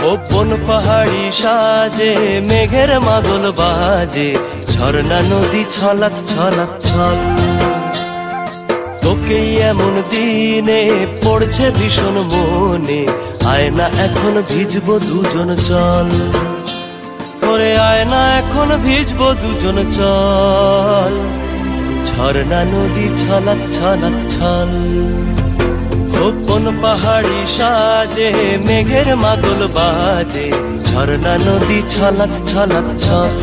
Open পাহাড়ি সাজে মেঘের মাদল বাজে, ঝর্ণা নদী ছলাৎ ছলাৎ ছল। তোকেই এমন দিনে পড়ছে ভীষণ মনে, আয়না এখন ভিজবো দুজন চল। ওরে আয়না এখন ভিজবো দুজন চল, ঝর্ণা নদী ছলাৎ ছলাৎ ছল। ওপন পাহাড়ি সাজে মেঘের মাদল বাজে, ঝর্ণা নদী ছলাৎ ছলাৎ ছল।